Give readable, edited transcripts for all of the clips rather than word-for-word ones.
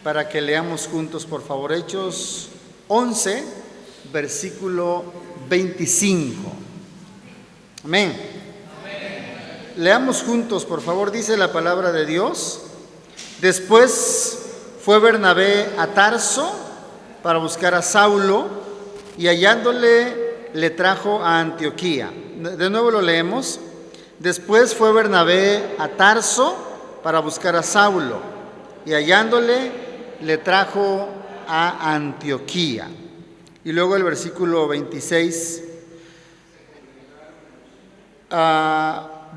para que leamos juntos, por favor, Hechos 11, versículo 25. Amén. Leamos juntos, por favor. Dice la palabra de Dios: después fue Bernabé a Tarso para buscar a Saulo, y hallándole le trajo a Antioquía. De nuevo lo leemos. Después fue Bernabé a Tarso para buscar a Saulo, y hallándole le trajo a Antioquía. Y luego el versículo 26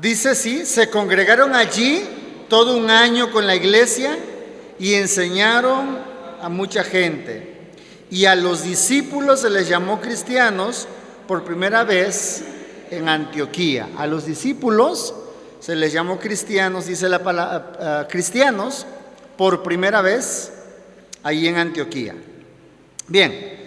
dice: sí, se congregaron allí todo un año con la iglesia y enseñaron a mucha gente. Y a los discípulos se les llamó cristianos por primera vez en Antioquía. A los discípulos se les llamó cristianos, dice la palabra, cristianos, por primera vez allí en Antioquía. Bien,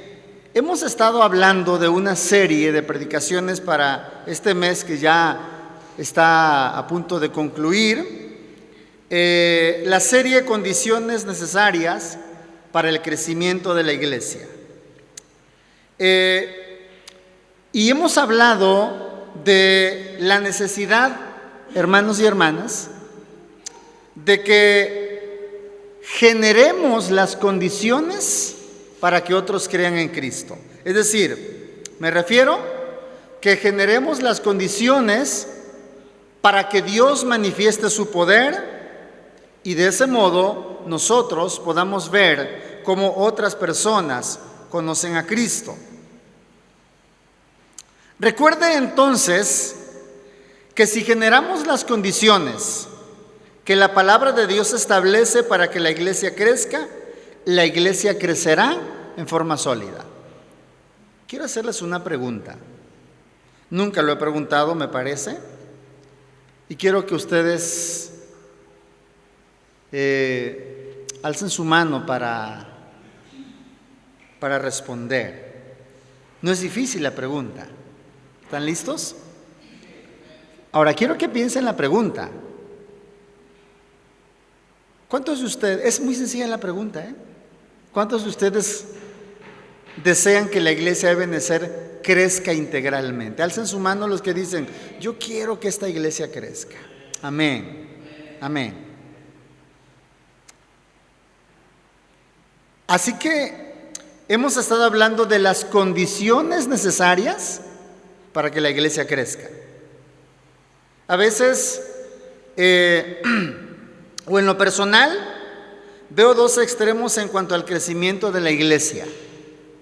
hemos estado hablando de una serie de predicaciones para este mes que ya está a punto de concluir. La serie Condiciones necesarias para el crecimiento de la iglesia. Y hemos hablado de la necesidad, hermanos y hermanas, de que generemos las condiciones para que otros crean en Cristo. Es decir, me refiero que generemos las condiciones para que Dios manifieste su poder, y de ese modo nosotros podamos ver cómo otras personas conocen a Cristo. Recuerde entonces que si generamos las condiciones que la palabra de Dios establece para que la iglesia crezca, la iglesia crecerá en forma sólida. Quiero hacerles una pregunta. Nunca lo he preguntado, me parece, y quiero que ustedes alcen su mano para responder. No es difícil la pregunta. ¿Están listos? Ahora quiero que piensen la pregunta. ¿Cuántos de ustedes, es muy sencilla la pregunta, ¿cuántos de ustedes desean que la iglesia de Ebenezer crezca integralmente? Alcen su mano los que dicen: yo quiero que esta iglesia crezca. Amén, amén. Así que hemos estado hablando de las condiciones necesarias para que la iglesia crezca. A veces, o en lo personal, veo dos extremos en cuanto al crecimiento de la iglesia.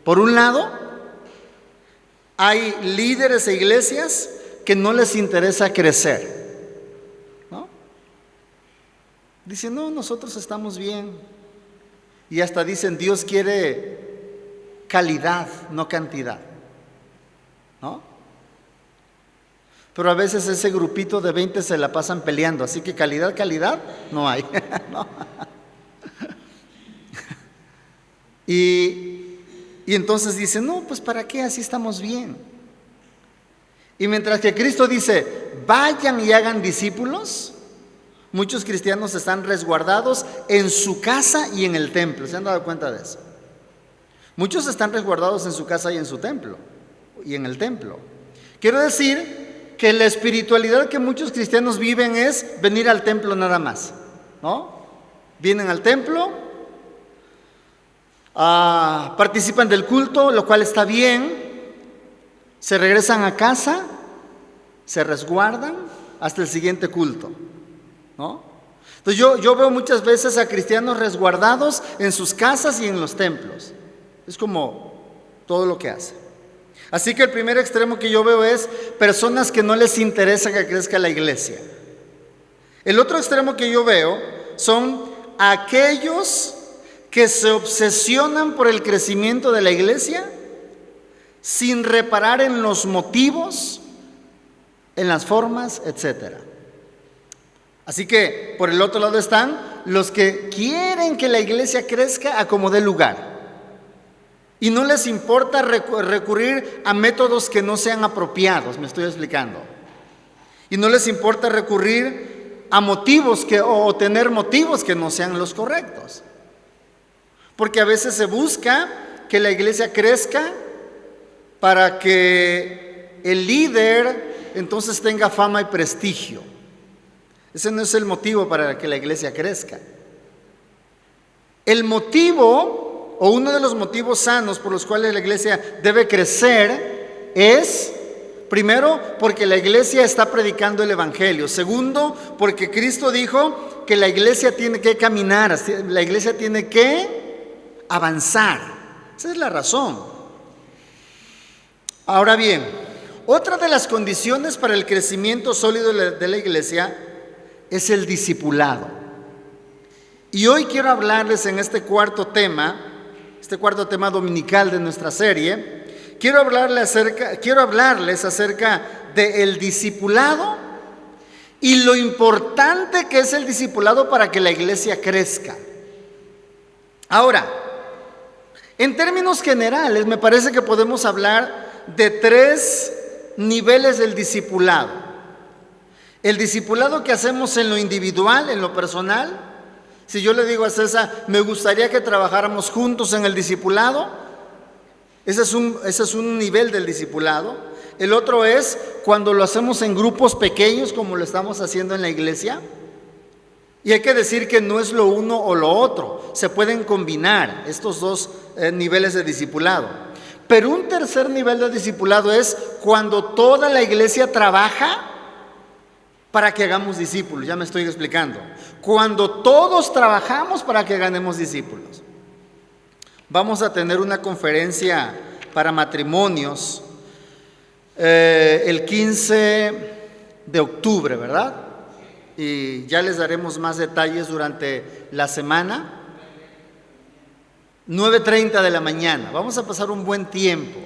Por un lado, hay líderes e iglesias que no les interesa crecer, ¿no? Dicen: no, nosotros estamos bien. Y hasta dicen: Dios quiere calidad, no cantidad, ¿no? Pero a veces ese grupito de 20 se la pasan peleando, así que calidad no hay. ¿No? Y entonces dicen: no, pues ¿para qué? Así estamos bien. Y mientras que Cristo dice: vayan y hagan discípulos, muchos cristianos están resguardados en su casa y en el templo. ¿Se han dado cuenta de eso? Muchos están resguardados en su casa y en su templo, y en el templo. Quiero decir que la espiritualidad que muchos cristianos viven es venir al templo nada más, ¿no? Vienen al templo, participan del culto, lo cual está bien, se regresan a casa, se resguardan hasta el siguiente culto, ¿no? Entonces yo veo muchas veces a cristianos resguardados en sus casas y en los templos. Es como todo lo que hace. Así que el primer extremo que yo veo es personas que no les interesa que crezca la iglesia. El otro extremo que yo veo son aquellos que se obsesionan por el crecimiento de la iglesia sin reparar en los motivos, en las formas, etc. Así que por el otro lado están los que quieren que la iglesia crezca a como dé lugar. Y no les importa recurrir a métodos que no sean apropiados, me estoy explicando. Y no les importa recurrir a motivos o tener motivos que no sean los correctos. porque a veces se busca que la iglesia crezca para que el líder entonces tenga fama y prestigio. Ese no es el motivo para que la iglesia crezca. El motivo, o uno de los motivos sanos por los cuales la iglesia debe crecer es, primero, porque la iglesia está predicando el evangelio. Segundo, porque Cristo dijo que la iglesia tiene que caminar, la iglesia tiene que avanzar. Esa es la razón. Ahora bien, otra de las condiciones para el crecimiento sólido de la iglesia es el discipulado. Y hoy quiero hablarles en este cuarto tema dominical de nuestra serie, quiero hablarles acerca del discipulado y lo importante que es el discipulado para que la iglesia crezca. Ahora, en términos generales, me parece que podemos hablar de 3 niveles del discipulado. El discipulado que hacemos en lo individual, en lo personal. Si yo le digo a César, me gustaría que trabajáramos juntos en el discipulado, ese es un nivel del discipulado. El otro es cuando lo hacemos en grupos pequeños, como lo estamos haciendo en la iglesia. Y hay que decir que no es lo uno o lo otro, se pueden combinar estos 2 niveles de discipulado. Pero un tercer nivel de discipulado es cuando toda la iglesia trabaja para que hagamos discípulos. Ya me estoy explicando. Cuando todos trabajamos para que ganemos discípulos. Vamos a tener una conferencia para matrimonios el 15 de octubre, ¿verdad? Y ya les daremos más detalles durante la semana. 9:30 de la mañana. Vamos a pasar un buen tiempo,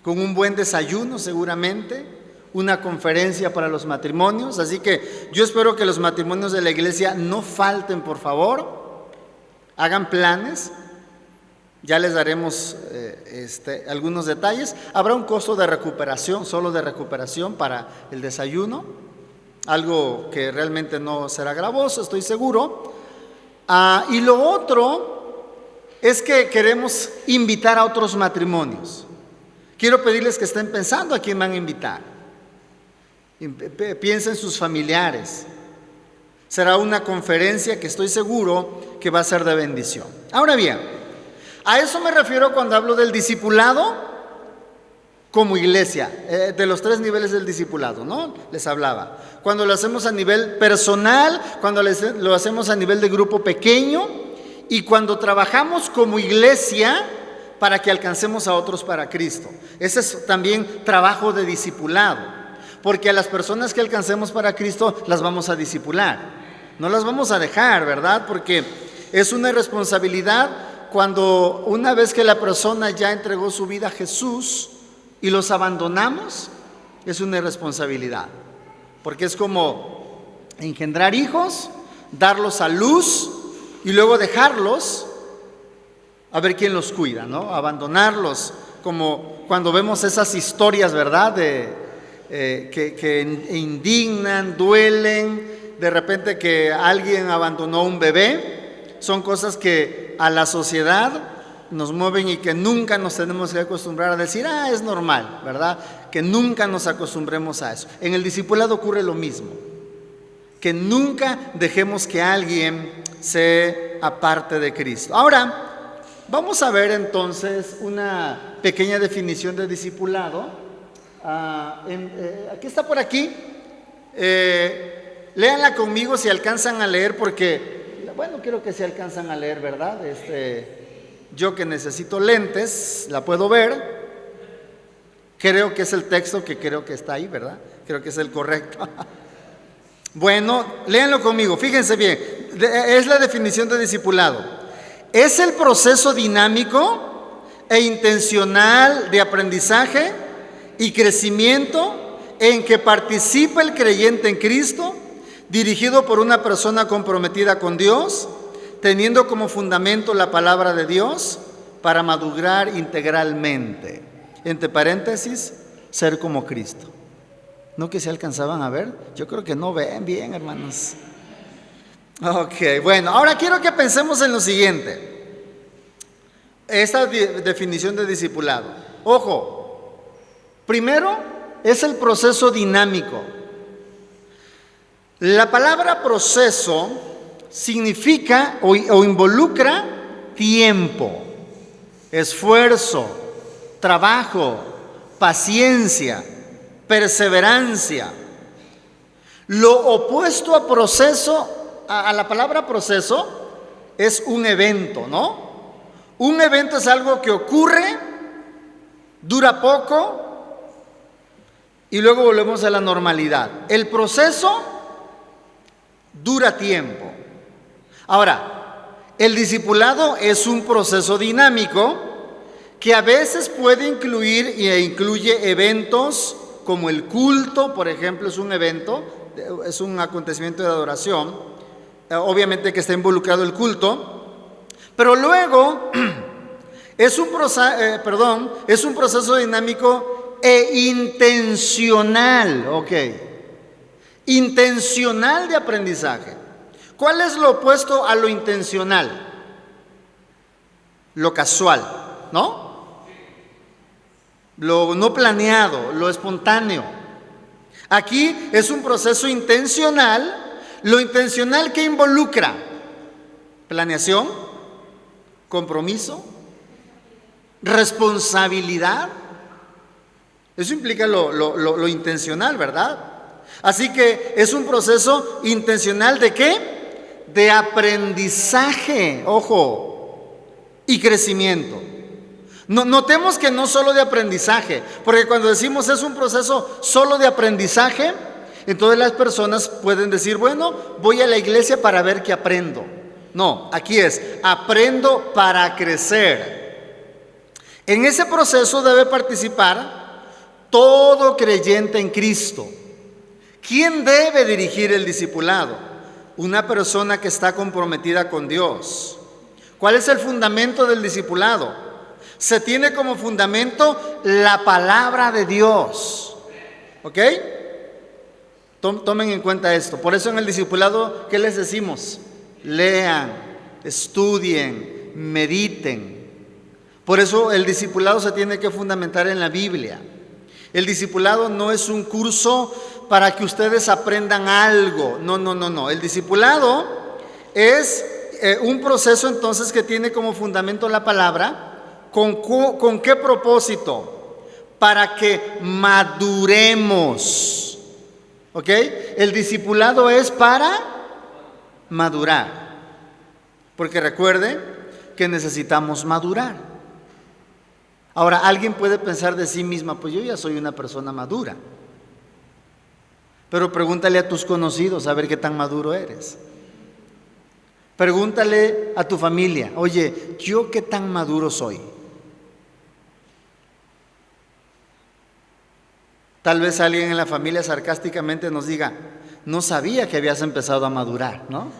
con un buen desayuno seguramente, una conferencia para los matrimonios. Así que yo espero que los matrimonios de la iglesia no falten, por favor. Hagan planes. Ya les daremos algunos detalles. Habrá un costo de recuperación, solo de recuperación para el desayuno. Algo que realmente no será gravoso, estoy seguro. Y lo otro es que queremos invitar a otros matrimonios. Quiero pedirles que estén pensando a quién van a invitar. Piensen en sus familiares. Será una conferencia que estoy seguro que va a ser de bendición. Ahora bien, a eso me refiero cuando hablo del discipulado como iglesia, de los 3 niveles del discipulado, ¿no? Les hablaba. Cuando lo hacemos a nivel personal, cuando lo hacemos a nivel de grupo pequeño, y cuando trabajamos como iglesia para que alcancemos a otros para Cristo. Ese es también trabajo de discipulado, porque a las personas que alcancemos para Cristo las vamos a discipular. No las vamos a dejar, ¿verdad? Porque es una responsabilidad cuando una vez que la persona ya entregó su vida a Jesús y los abandonamos, es una irresponsabilidad. Porque es como engendrar hijos, darlos a luz y luego dejarlos a ver quién los cuida, ¿no? Abandonarlos, como cuando vemos esas historias, ¿verdad? Que indignan, duelen, de repente que alguien abandonó un bebé. Son cosas que a la sociedad nos mueven y que nunca nos tenemos que acostumbrar a decir, es normal, ¿verdad? Que nunca nos acostumbremos a eso. En el discipulado ocurre lo mismo. Que nunca dejemos que alguien se aparte de Cristo. Ahora, vamos a ver entonces una pequeña definición de discipulado. Aquí está por aquí. Léanla conmigo si alcanzan a leer, porque, bueno, creo que se alcanzan a leer, ¿verdad? Yo que necesito lentes, la puedo ver. Creo que es el texto que creo que está ahí, ¿verdad? Creo que es el correcto. Bueno, léanlo conmigo, fíjense bien, es la definición de discipulado. Es el proceso dinámico e intencional de aprendizaje y crecimiento en que participa el creyente en Cristo, dirigido por una persona comprometida con Dios, teniendo como fundamento la palabra de Dios para madurar integralmente. Entre paréntesis, ser como Cristo. ¿No que se alcanzaban a ver? Yo creo que no ven bien, hermanos. Ok, bueno, ahora quiero que pensemos en lo siguiente. esta definición de discipulado. Ojo, primero es el proceso dinámico. La palabra proceso significa o involucra tiempo, esfuerzo, trabajo, paciencia, perseverancia. Lo opuesto a proceso, a la palabra proceso, es un evento, ¿no? Un evento es algo que ocurre, dura poco y luego volvemos a la normalidad. El proceso dura tiempo. Ahora, el discipulado es un proceso dinámico que a veces puede incluir e incluye eventos como el culto, por ejemplo, es un evento, es un acontecimiento de adoración, obviamente que está involucrado el culto, pero luego es un proceso dinámico e intencional, intencional de aprendizaje. ¿Cuál es lo opuesto a lo intencional? Lo casual, ¿no? Lo no planeado, lo espontáneo. Aquí es un proceso intencional. Lo intencional que involucra planeación, compromiso, responsabilidad. Eso implica lo intencional, ¿verdad? Así que es un proceso intencional ¿de qué? De aprendizaje, ojo, y crecimiento. Notemos que no solo de aprendizaje, porque cuando decimos es un proceso solo de aprendizaje, entonces las personas pueden decir, bueno, voy a la iglesia para ver qué aprendo. No, aquí es, aprendo para crecer. En ese proceso debe participar todo creyente en Cristo. ¿Quién debe dirigir el discipulado? Una persona que está comprometida con Dios. ¿Cuál es el fundamento del discipulado? Se tiene como fundamento la palabra de Dios. ¿Ok? Tomen en cuenta esto. Por eso en el discipulado, ¿qué les decimos? Lean, estudien, mediten. Por eso el discipulado se tiene que fundamentar en la Biblia. El discipulado no es un curso para que ustedes aprendan algo. No. El discipulado es un proceso entonces que tiene como fundamento la palabra. ¿Con qué propósito? Para que maduremos. ¿Ok? El discipulado es para madurar. Porque recuerde que necesitamos madurar. Ahora, alguien puede pensar de sí misma, pues yo ya soy una persona madura. Pero pregúntale a tus conocidos a ver qué tan maduro eres. Pregúntale a tu familia, oye, ¿yo qué tan maduro soy? Tal vez alguien en la familia sarcásticamente nos diga, no sabía que habías empezado a madurar, ¿no?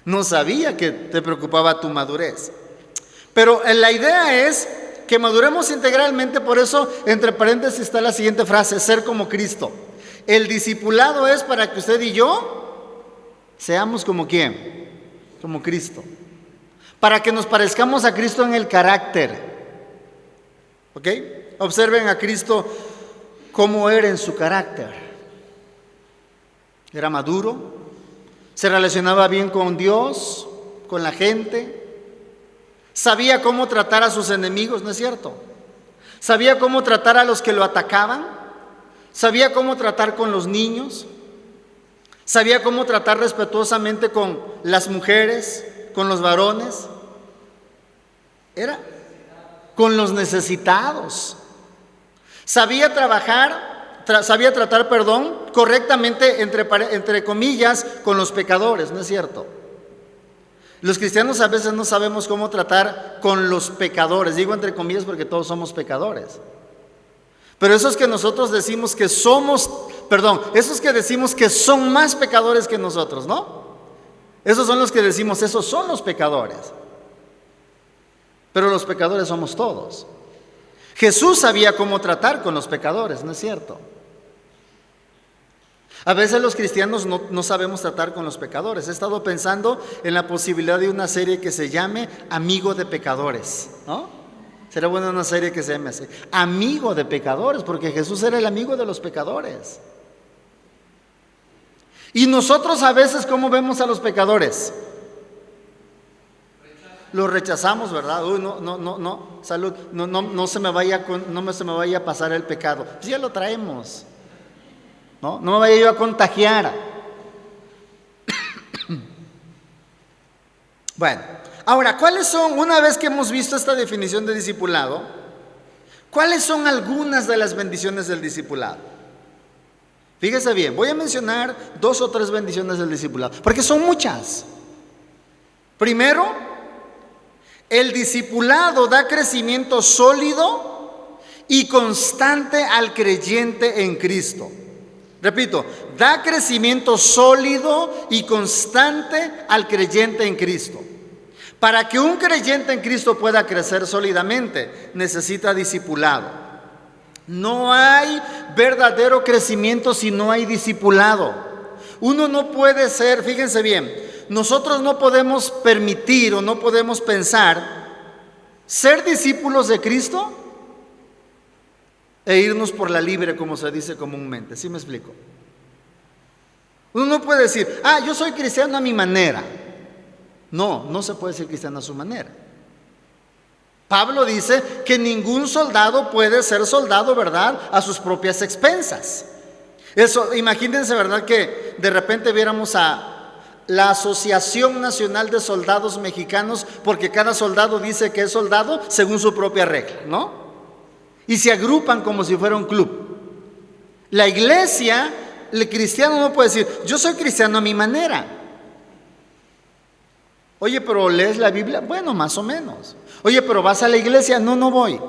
No sabía que te preocupaba tu madurez. Pero la idea es que maduremos integralmente, por eso entre paréntesis está la siguiente frase, ser como Cristo. El discipulado es para que usted y yo seamos como ¿quién? Como Cristo. Para que nos parezcamos a Cristo en el carácter. ¿Ok? Observen a Cristo cómo era en su carácter. Era maduro, se relacionaba bien con Dios, con la gente, sabía cómo tratar a sus enemigos, ¿no es cierto? Sabía cómo tratar a los que lo atacaban, sabía cómo tratar con los niños, sabía cómo tratar respetuosamente con las mujeres, con los varones, era con los necesitados. Sabía tratar correctamente, entre comillas, con los pecadores, ¿no es cierto? Los cristianos a veces no sabemos cómo tratar con los pecadores, digo entre comillas porque todos somos pecadores. Pero esos que nosotros decimos que esos que decimos que son más pecadores que nosotros, ¿no? Esos son los que decimos, esos son los pecadores. Pero los pecadores somos todos. Jesús sabía cómo tratar con los pecadores, ¿no es cierto? A veces los cristianos no sabemos tratar con los pecadores. He estado pensando en la posibilidad de una serie que se llame Amigo de Pecadores, ¿no? Será buena una serie que se llame así, Amigo de Pecadores, porque Jesús era el amigo de los pecadores. Y nosotros a veces, ¿cómo vemos a los pecadores? Los rechazamos, ¿verdad? Uy, no, salud, no se me vaya a pasar el pecado. Pues ya lo traemos. No me vaya yo a contagiar. Bueno, ahora, ¿cuáles son, una vez que hemos visto esta definición de discipulado, cuáles son algunas de las bendiciones del discipulado? Fíjese bien, voy a mencionar 2 o 3 bendiciones del discipulado, porque son muchas. Primero, el discipulado da crecimiento sólido y constante al creyente en Cristo. Repito, da crecimiento sólido y constante al creyente en Cristo. Para que un creyente en Cristo pueda crecer sólidamente, necesita discipulado. No hay verdadero crecimiento si no hay discipulado. Uno no puede ser, fíjense bien, nosotros no podemos permitir o no podemos pensar ser discípulos de Cristo e irnos por la libre, como se dice comúnmente. ¿Sí me explico? Uno no puede decir, yo soy cristiano a mi manera. No se puede ser cristiano a su manera. Pablo dice que ningún soldado puede ser soldado, ¿verdad?, a sus propias expensas. Eso, imagínense, ¿verdad?, que de repente viéramos a la Asociación Nacional de Soldados Mexicanos, porque cada soldado dice que es soldado según su propia regla, ¿no? Y se agrupan como si fuera un club. La iglesia, el cristiano no puede decir, yo soy cristiano a mi manera. Oye, pero ¿lees la Biblia? Bueno, más o menos. Oye, pero ¿vas a la iglesia? No voy.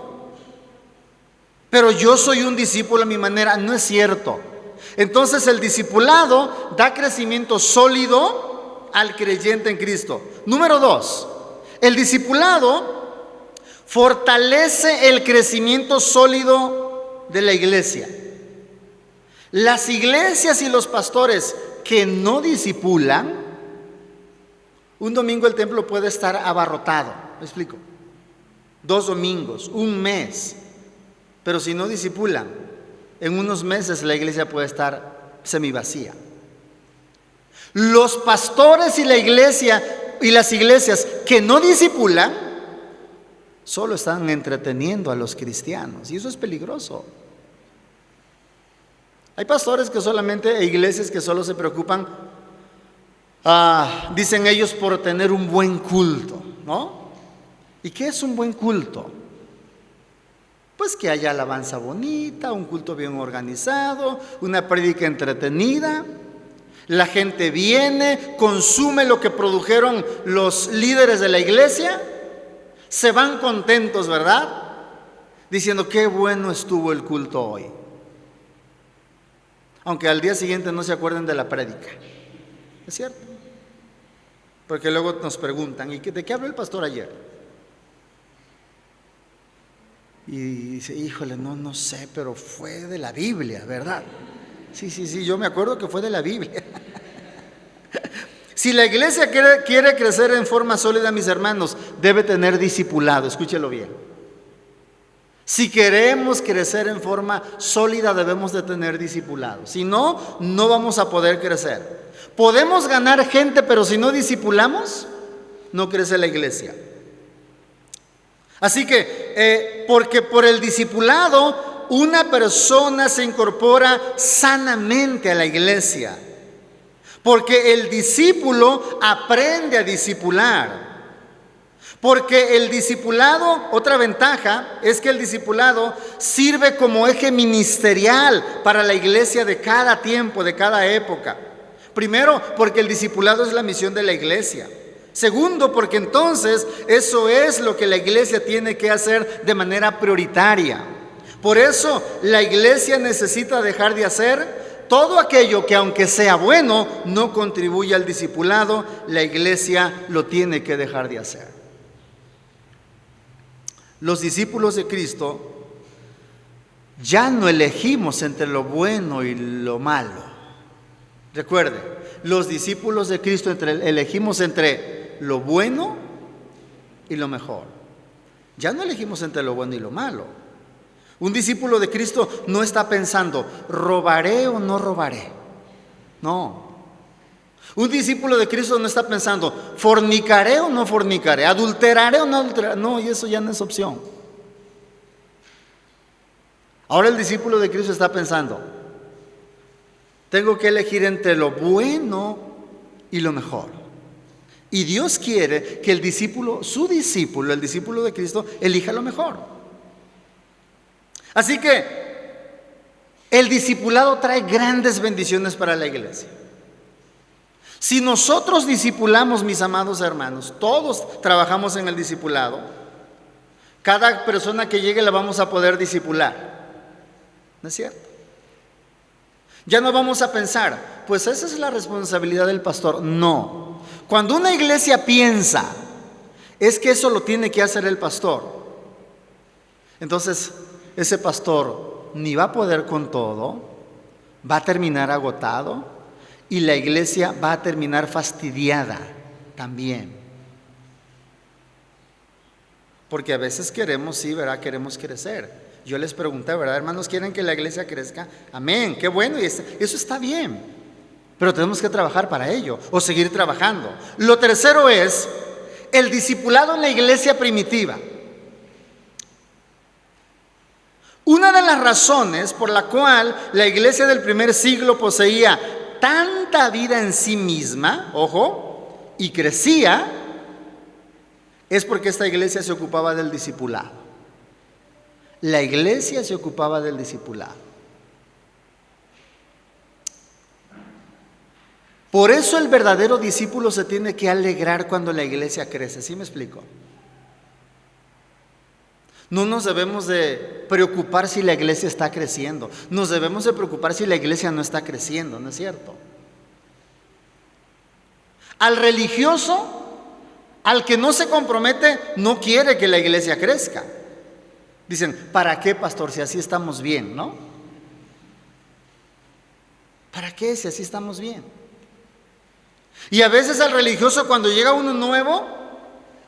Pero yo soy un discípulo a mi manera. No es cierto. Entonces el discipulado da crecimiento sólido al creyente en Cristo. Número 2, el discipulado fortalece el crecimiento sólido de la iglesia. Las iglesias y los pastores que no discipulan, un domingo el templo puede estar abarrotado, ¿me explico? 2 domingos, un mes, pero si no discipulan, en unos meses la iglesia puede estar semivacía. Los pastores y la iglesia y las iglesias que no discipulan solo están entreteniendo a los cristianos, y eso es peligroso. Hay pastores que solamente, e iglesias que solo se preocupan, dicen ellos, por tener un buen culto, ¿no? ¿Y qué es un buen culto? Pues que haya alabanza bonita, un culto bien organizado, una prédica entretenida. La gente viene, consume lo que produjeron los líderes de la iglesia, se van contentos, ¿verdad?, diciendo qué bueno estuvo el culto hoy, aunque al día siguiente no se acuerden de la prédica. ¿Es cierto? Porque luego nos preguntan, ¿y de qué habló el pastor ayer? Y dice, híjole, no sé, pero fue de la Biblia, ¿verdad? Sí, yo me acuerdo que fue de la Biblia. Si la iglesia quiere crecer en forma sólida, mis hermanos, debe tener discipulado. Escúchelo bien. Si queremos crecer en forma sólida, debemos de tener discipulado. Si no, no vamos a poder crecer. Podemos ganar gente, pero si no discipulamos, no crece la iglesia. Así que, porque por el discipulado, una persona se incorpora sanamente a la iglesia. Porque el discípulo aprende a discipular. Porque el discipulado, otra ventaja es que el discipulado sirve como eje ministerial para la iglesia de cada tiempo, de cada época. Primero, porque el discipulado es la misión de la iglesia. Segundo, porque entonces eso es lo que la iglesia tiene que hacer de manera prioritaria. Por eso la iglesia necesita dejar de hacer todo aquello que, aunque sea bueno, no contribuye al discipulado. La iglesia lo tiene que dejar de hacer. Los discípulos de Cristo ya no elegimos entre lo bueno y lo malo. Recuerde, los discípulos de Cristo elegimos entre lo bueno y lo mejor. Ya no elegimos entre lo bueno y lo malo. Un discípulo de Cristo no está pensando, ¿robaré o no robaré? No. Un discípulo de Cristo no está pensando, ¿fornicaré o no fornicaré? ¿Adulteraré o no adulteraré? No, y eso ya no es opción. Ahora el discípulo de Cristo está pensando, tengo que elegir entre lo bueno y lo mejor. Y Dios quiere que el discípulo, el discípulo de Cristo, elija lo mejor. Así que el discipulado trae grandes bendiciones para la iglesia. Si nosotros discipulamos, mis amados hermanos, todos trabajamos en el discipulado, cada persona que llegue la vamos a poder discipular. ¿No es cierto? Ya no vamos a pensar, pues esa es la responsabilidad del pastor. No. Cuando una iglesia piensa, es que eso lo tiene que hacer el pastor, entonces ese pastor ni va a poder con todo, va a terminar agotado y la iglesia va a terminar fastidiada también. Porque a veces queremos, sí, ¿verdad? Queremos crecer. Yo les pregunté, ¿verdad, hermanos? ¿Quieren que la iglesia crezca? Amén, qué bueno, y eso está bien. Pero tenemos que trabajar para ello, o seguir trabajando. Lo tercero es el discipulado en la iglesia primitiva. Una de las razones por la cual la iglesia del primer siglo poseía tanta vida en sí misma, ojo, y crecía, es porque esta iglesia se ocupaba del discipulado. La iglesia se ocupaba del discipulado. Por eso el verdadero discípulo se tiene que alegrar cuando la iglesia crece. ¿Sí me explico? No nos debemos de preocupar si la iglesia está creciendo. Nos debemos de preocupar si la iglesia no está creciendo, ¿no es cierto? Al religioso, al que no se compromete, no quiere que la iglesia crezca. Dicen, ¿para qué, pastor, si así estamos bien, no? ¿Para qué si así estamos bien? Y a veces al religioso, cuando llega uno nuevo,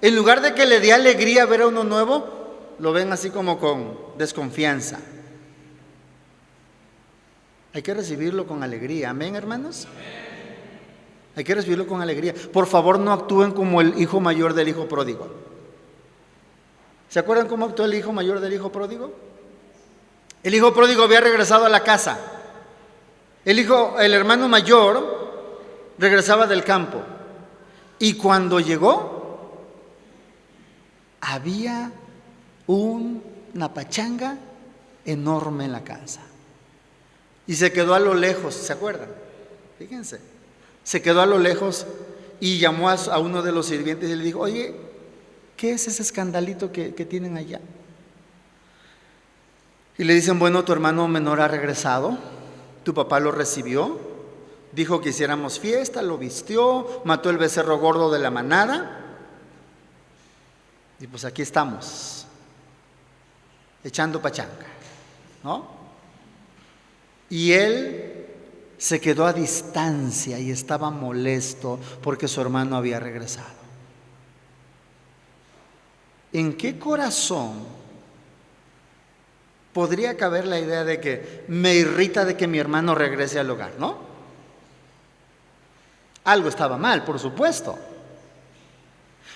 en lugar de que le dé alegría ver a uno nuevo, lo ven así como con desconfianza. Hay que recibirlo con alegría. ¿Amén, hermanos? Hay que recibirlo con alegría. Por favor, no actúen como el hijo mayor del hijo pródigo. ¿Se acuerdan cómo actuó el hijo mayor del hijo pródigo? El hijo pródigo había regresado a la casa. El hermano mayor regresaba del campo. Y cuando llegó, había una pachanga enorme en la casa. Y se quedó a lo lejos, ¿se acuerdan? Fíjense. Se quedó a lo lejos y llamó a uno de los sirvientes y le dijo, oye, ¿qué es ese escandalito que tienen allá? Y le dicen, bueno, tu hermano menor ha regresado, tu papá lo recibió, dijo que hiciéramos fiesta, lo vistió, mató el becerro gordo de la manada, y pues aquí estamos, echando pachanga, ¿no? Y él se quedó a distancia y estaba molesto porque su hermano había regresado. ¿En qué corazón podría caber la idea de que me irrita de que mi hermano regrese al hogar, no? Algo estaba mal, por supuesto.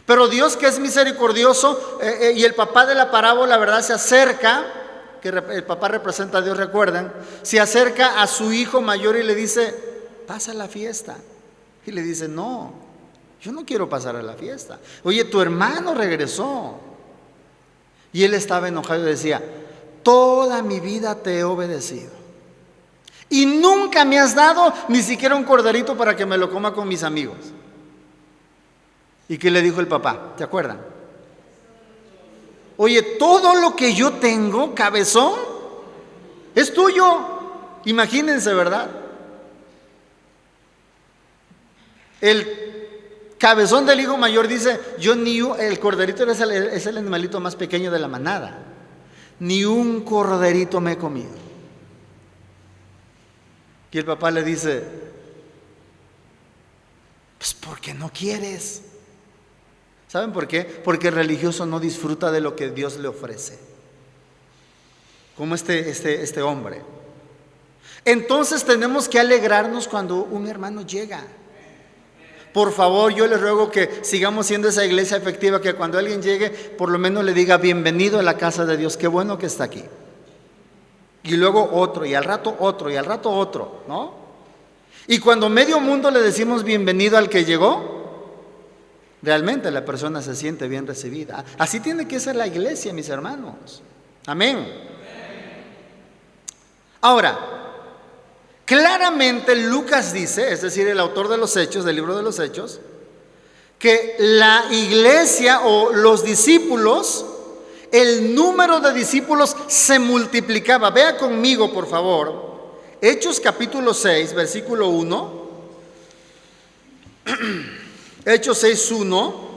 Pero Dios, que es misericordioso, y el papá de la parábola, ¿verdad?, se acerca, que el papá representa a Dios, recuerden, se acerca a su hijo mayor y le dice, pasa la fiesta. Y le dice, no, yo no quiero pasar a la fiesta. Oye, tu hermano regresó. Y él estaba enojado y decía, toda mi vida te he obedecido y nunca me has dado ni siquiera un corderito para que me lo coma con mis amigos. ¿Y qué le dijo el papá? ¿Te acuerdan? Oye, todo lo que yo tengo, cabezón, es tuyo. Imagínense, ¿verdad? El cabezón del hijo mayor dice, el corderito es el animalito más pequeño de la manada, ni un corderito me he comido. Y el papá le dice, Pues porque no quieres. ¿Saben por qué? Porque el religioso no disfruta de lo que Dios le ofrece. Como este hombre. Entonces tenemos que alegrarnos cuando un hermano llega. Por favor, yo les ruego que sigamos siendo esa iglesia efectiva, que cuando alguien llegue, por lo menos le diga bienvenido a la casa de Dios, qué bueno que está aquí. Y luego otro, y al rato otro, y al rato otro, ¿no? Y cuando medio mundo le decimos bienvenido al que llegó, realmente la persona se siente bien recibida. Así tiene que ser la iglesia, mis hermanos. Amén. Ahora, claramente Lucas dice, es decir, el autor de los Hechos, del libro de los Hechos, que la iglesia o los discípulos, el número de discípulos se multiplicaba. Vea conmigo, por favor, Hechos capítulo 6, versículo 1. Hechos 6, 1.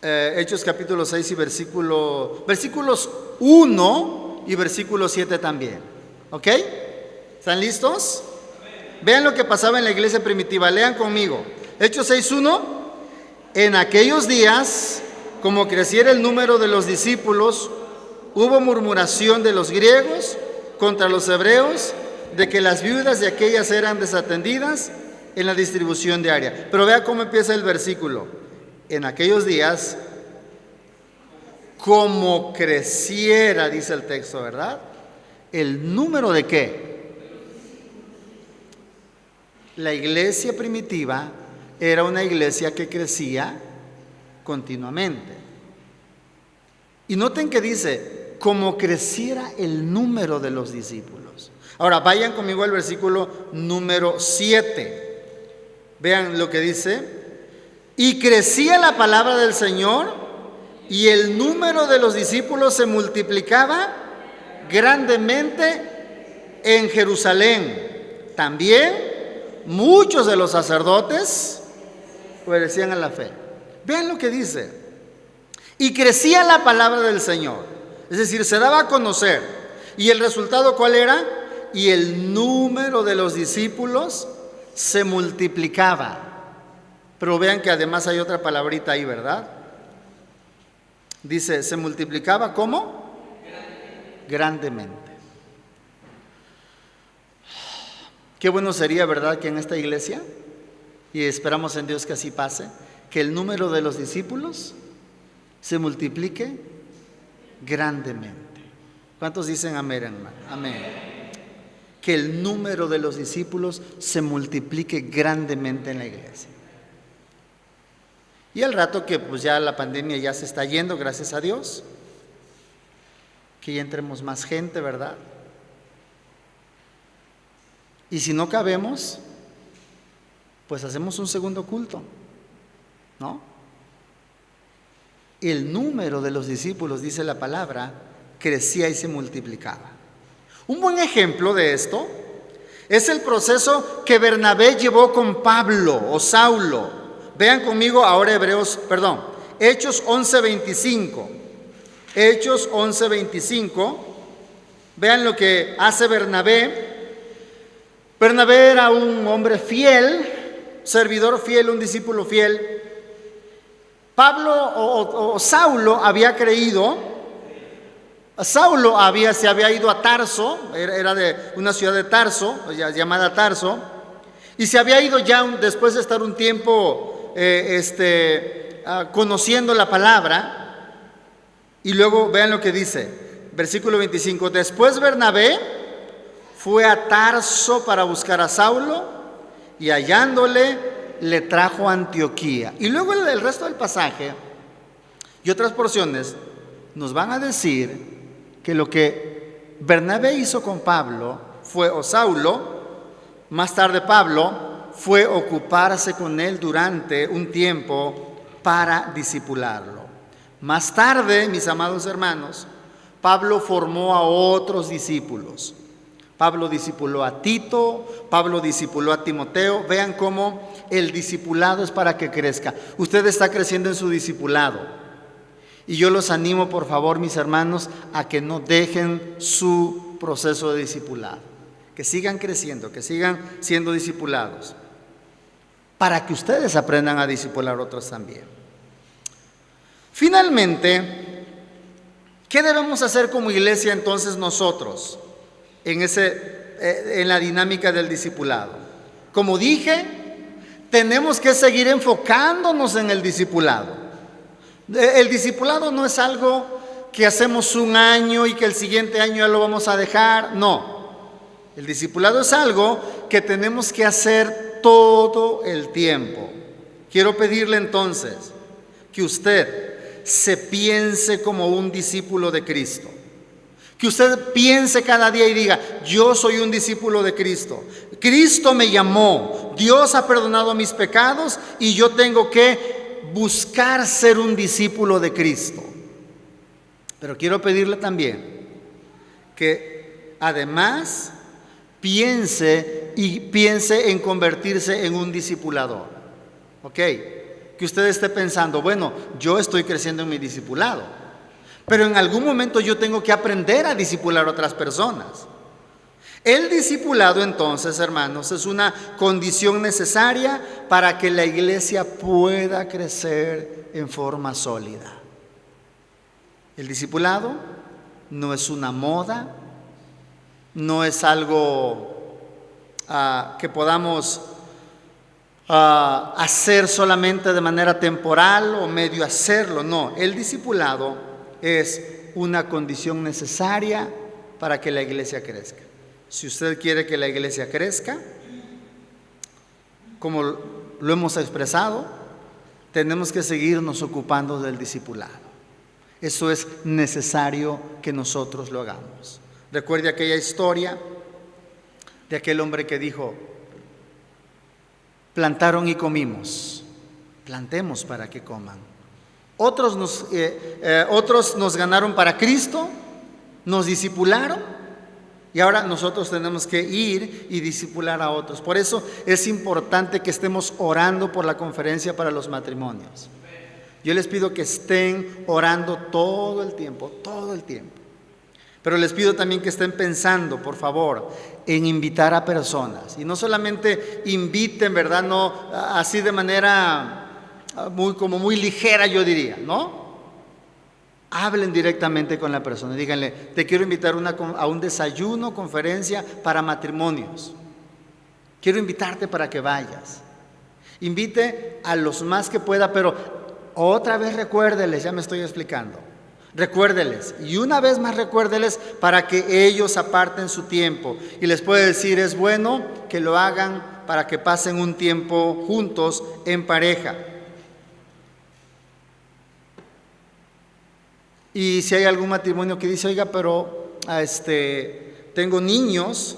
Hechos capítulo 6 y versículos 1 y versículo 7 también. ¿Ok? ¿Están listos? Vean lo que pasaba en la iglesia primitiva. Lean conmigo. Hechos 6, 1. En aquellos días, como creciera el número de los discípulos, hubo murmuración de los griegos contra los hebreos, de que las viudas de aquellas eran desatendidas en la distribución diaria. Pero vea cómo empieza el versículo. En aquellos días, como creciera, dice el texto, ¿verdad? ¿El número de qué? La iglesia primitiva era una iglesia que crecía continuamente. Y noten que dice, como creciera el número de los discípulos. Ahora, vayan conmigo al versículo número 7. Vean lo que dice. Y crecía la palabra del Señor, y el número de los discípulos se multiplicaba grandemente en Jerusalén. También muchos de los sacerdotes obedecían a la fe. Vean lo que dice. Y crecía la palabra del Señor, es decir, se daba a conocer. ¿Y el resultado cuál era? Y el número de los discípulos se multiplicaba. Pero vean que además hay otra palabrita ahí, ¿verdad? Dice, ¿se multiplicaba cómo? Grandemente. Qué bueno sería, ¿verdad?, que en esta iglesia, y esperamos en Dios que así pase, que el número de los discípulos se multiplique grandemente. ¿Cuántos dicen amén, hermano? Amén. Que el número de los discípulos se multiplique grandemente en la iglesia. Y al rato que pues ya la pandemia ya se está yendo, gracias a Dios, que ya entremos más gente, ¿verdad? Y si no cabemos, pues hacemos un segundo culto, ¿no? El número de los discípulos, dice la palabra, crecía y se multiplicaba. Un buen ejemplo de esto es el proceso que Bernabé llevó con Pablo o Saulo. Vean conmigo ahora Hechos 11:25. Hechos 11:25. Vean lo que hace Bernabé. Bernabé era un hombre fiel, servidor fiel, un discípulo fiel. Pablo o Saulo había creído. Saulo se había ido a Tarso, era de una ciudad de Tarso, llamada Tarso, y se había ido ya después de estar un tiempo conociendo la palabra. Y luego vean lo que dice, versículo 25. Después Bernabé fue a Tarso para buscar a Saulo, y hallándole le trajo a Antioquía. Y luego el resto del pasaje y otras porciones nos van a decir que lo que Bernabé hizo con Pablo o Saulo, más tarde Pablo, fue ocuparse con él durante un tiempo para discipularlo. Más tarde, mis amados hermanos, Pablo formó a otros discípulos. Pablo discipuló a Tito, Pablo discipuló a Timoteo. Vean cómo el discipulado es para que crezca. Usted está creciendo en su discipulado. Y yo los animo, por favor, mis hermanos, a que no dejen su proceso de discipulado. que sigan creciendo, que sigan siendo discipulados, para que ustedes aprendan a discipular a otros también. Finalmente, ¿qué debemos hacer como iglesia entonces nosotros en la dinámica del discipulado? Como dije, tenemos que seguir enfocándonos en el discipulado. El discipulado no es algo que hacemos un año y que el siguiente año ya lo vamos a dejar. No, el discipulado es algo que tenemos que hacer todo el tiempo. Quiero pedirle entonces que usted se piense como un discípulo de Cristo. Que usted piense cada día y diga: yo soy un discípulo de Cristo. Cristo me llamó, Dios ha perdonado mis pecados y yo tengo que buscar ser un discípulo de Cristo. Pero quiero pedirle también que además piense en convertirse en un discipulador. ¿Ok? Que usted esté pensando: bueno, yo estoy creciendo en mi discipulado, pero en algún momento yo tengo que aprender a discipular a otras personas. El discipulado entonces, hermanos, es una condición necesaria para que la iglesia pueda crecer en forma sólida. El discipulado no es una moda, no es algo que podamos hacer solamente de manera temporal o medio hacerlo. No, el discipulado es una condición necesaria para que la iglesia crezca. Si usted quiere que la iglesia crezca, como lo hemos expresado, tenemos que seguirnos ocupando del discipulado. Eso es necesario que nosotros lo hagamos. Recuerde aquella historia de aquel hombre que dijo: plantaron y comimos, plantemos para que coman. Otros nos ganaron para Cristo, nos discipularon, y ahora nosotros tenemos que ir y discipular a otros. Por eso es importante que estemos orando por la conferencia para los matrimonios. Yo les pido que estén orando todo el tiempo. Pero les pido también que estén pensando, por favor, en invitar a personas. Y no solamente inviten, ¿verdad? No así de manera muy ligera, yo diría, ¿no? Hablen directamente con la persona. Díganle: te quiero invitar a un desayuno, conferencia para matrimonios. Quiero invitarte para que vayas. Invite a los más que pueda, pero otra vez recuérdeles, ya me estoy explicando. Recuérdeles, y una vez más recuérdeles para que ellos aparten su tiempo. Y les puede decir: es bueno que lo hagan para que pasen un tiempo juntos en pareja. Y si hay algún matrimonio que dice: oiga, pero tengo niños,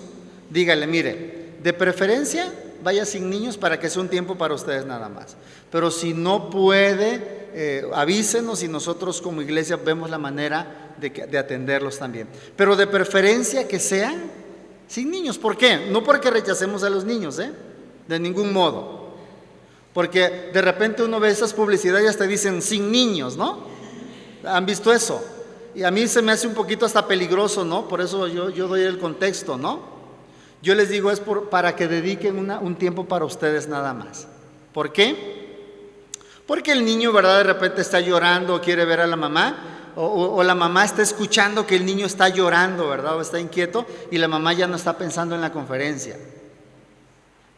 dígale: mire, de preferencia vaya sin niños para que sea un tiempo para ustedes nada más. Pero si no puede, avísenos y nosotros como iglesia vemos la manera de atenderlos también. Pero de preferencia que sean sin niños. ¿Por qué? No porque rechacemos a los niños, de ningún modo. Porque de repente uno ve esas publicidades y hasta dicen sin niños, ¿no? ¿Han visto eso? Y a mí se me hace un poquito hasta peligroso, ¿no? Por eso yo doy el contexto, ¿no? Yo les digo es para que dediquen un tiempo para ustedes nada más. ¿Por qué? Porque el niño, ¿verdad? De repente está llorando o quiere ver a la mamá, o la mamá está escuchando que el niño está llorando, ¿verdad? O está inquieto y la mamá ya no está pensando en la conferencia.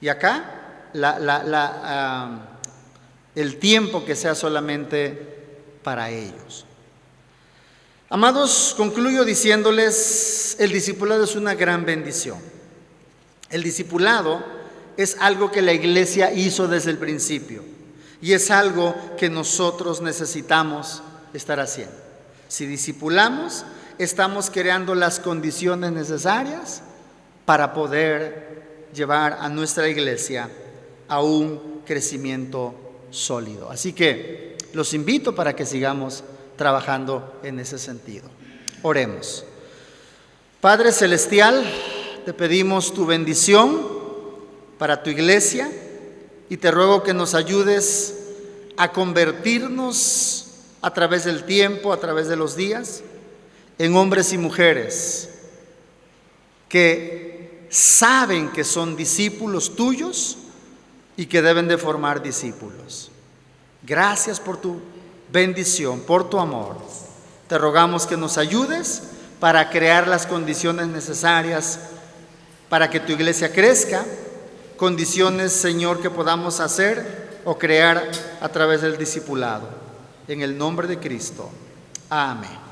Y acá el tiempo que sea solamente para ellos. Amados, concluyo diciéndoles: el discipulado es una gran bendición. El discipulado es algo que la iglesia hizo desde el principio y es algo que nosotros necesitamos estar haciendo. Si discipulamos, estamos creando las condiciones necesarias para poder llevar a nuestra iglesia a un crecimiento sólido. Así que los invito para que sigamos trabajando en ese sentido. Oremos. Padre Celestial, te pedimos tu bendición para tu iglesia y te ruego que nos ayudes a convertirnos a través del tiempo, a través de los días, en hombres y mujeres que saben que son discípulos tuyos y que deben de formar discípulos. Gracias por tu bendición, por tu amor. Te rogamos que nos ayudes para crear las condiciones necesarias para que tu iglesia crezca, condiciones, Señor, que podamos hacer o crear a través del discipulado. En el nombre de Cristo. Amén.